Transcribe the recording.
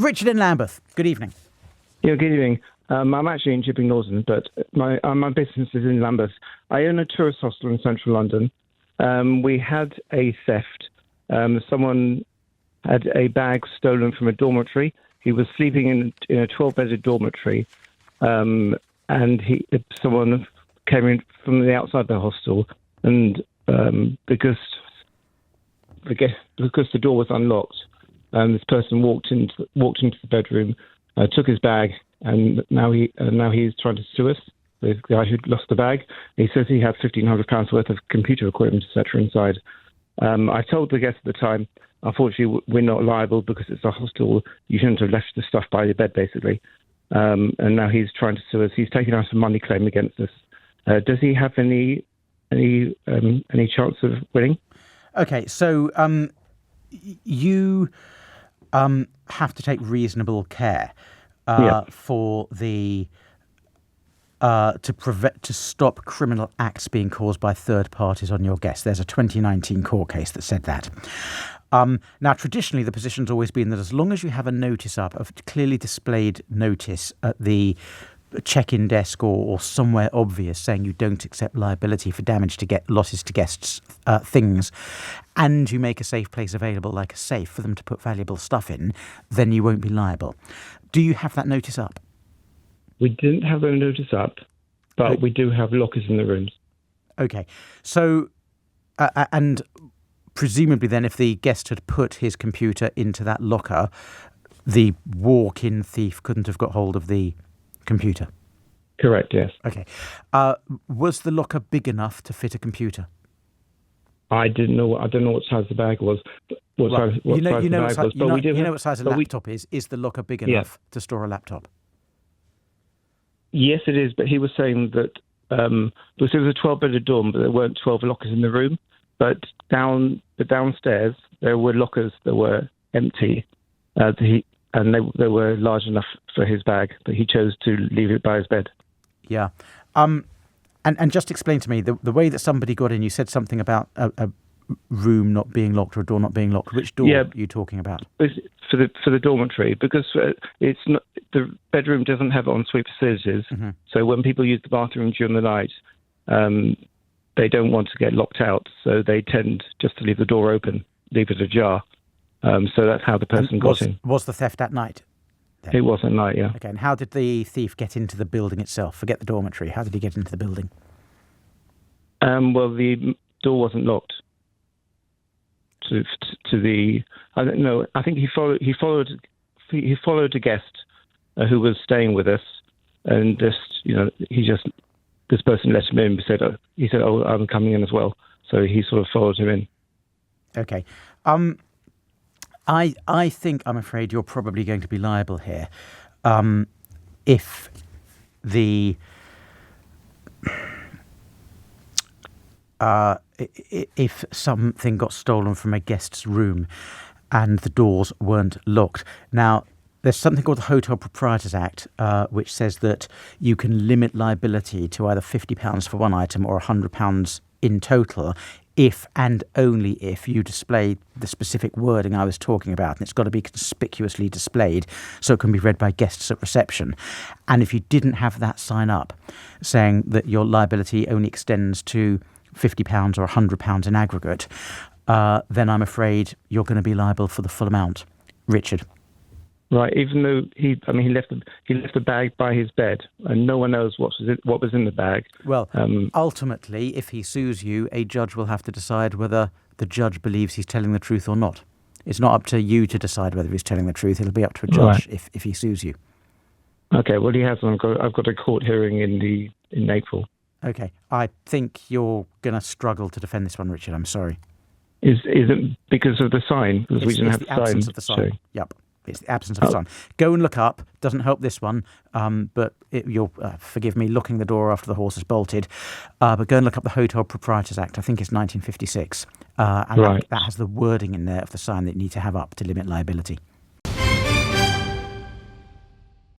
Richard in Lambeth, good evening. Yeah, good evening. I'm actually in Chipping Norton, but my business is in Lambeth. I own a tourist hostel in central London. We had a theft. Someone had a bag stolen from a dormitory. He was sleeping in a 12-bedded dormitory, and someone came in from the outside the hostel, and because the door was unlocked, this person walked into the bedroom, took his bag, and now he's trying to sue us. The guy who lost the bag. He says he had £1,500 worth of computer equipment, etc. inside. I told the guest at the time, unfortunately, we're not liable because it's a hostel. You shouldn't have left the stuff by your bed, basically. And now he's trying to sue us. He's taking out a money claim against us. Does he have any chance of winning? Okay, so you have to take reasonable care for the to stop criminal acts being caused by third parties on your guests. There's a 2019 court case that said that. Now, traditionally, the position's always been that as long as you have a notice up, a clearly displayed notice at the check-in desk or somewhere obvious saying you don't accept liability for damage to get losses to guests' things, and you make a safe place available like a safe for them to put valuable stuff in, then you won't be liable. Do you have that notice up? We didn't have the notice up, but we do have lockers in the rooms. Okay. So, and presumably then if the guest had put his computer into that locker, the walk-in thief couldn't have got hold of the computer? Correct, yes. Okay. Was the locker big enough to fit a computer? I don't know what size the bag was. What size the bag was. You know what size a laptop is? Is the locker big enough to store a laptop? Yes, it is, but he was saying that because it was a 12-bedded dorm, but there weren't 12 lockers in the room. But downstairs, there were lockers that were empty, and they were large enough for his bag, but he chose to leave it by his bed. Yeah. And just explain to me, the way that somebody got in, you said something about a room not being locked or a door not being locked. Which door are you talking about? For the dormitory, because it's not, the bedroom doesn't have ensuite facilities. Mm-hmm. So when people use the bathroom during the night, they don't want to get locked out. So they tend just to leave the door open, leave it ajar. So that's how the person got in. Was the theft at night? Then? It was at night, yeah. Okay, and how did the thief get into the building itself? Forget the dormitory. How did he get into the building? Well, the door wasn't locked. To the, I don't know. I think he followed a guest who was staying with us, and this person let him in. He said, "Oh, I'm coming in as well." So he sort of followed him in. Okay. I think, I'm afraid, you're probably going to be liable here. If if something got stolen from a guest's room and the doors weren't locked. Now, there's something called the Hotel Proprietors Act, which says that you can limit liability to either £50 for one item or £100 in total if and only if you display the specific wording I was talking about. And it's got to be conspicuously displayed so it can be read by guests at reception. And if you didn't have that sign up saying that your liability only extends to £50 or £100 in aggregate, then I'm afraid you're going to be liable for the full amount. Richard. Right, even though he left the bag by his bed, and no one knows what was in the bag. Well, ultimately, if he sues you, a judge will have to decide whether the judge believes he's telling the truth or not. It's not up to you to decide whether he's telling the truth. It'll be up to a judge if he sues you. Okay, well, he has. I've got a court hearing in April. Okay, I think you're going to struggle to defend this one, Richard. I'm sorry. Is it because of the sign? Because we didn't have the absence of the sign. So. Yep. It's the absence of the sign. Go and look up. Doesn't help this one, but you'll forgive me locking the door after the horse is bolted. But go and look up the Hotel Proprietors Act. I think it's 1956. And that has the wording in there of the sign that you need to have up to limit liability.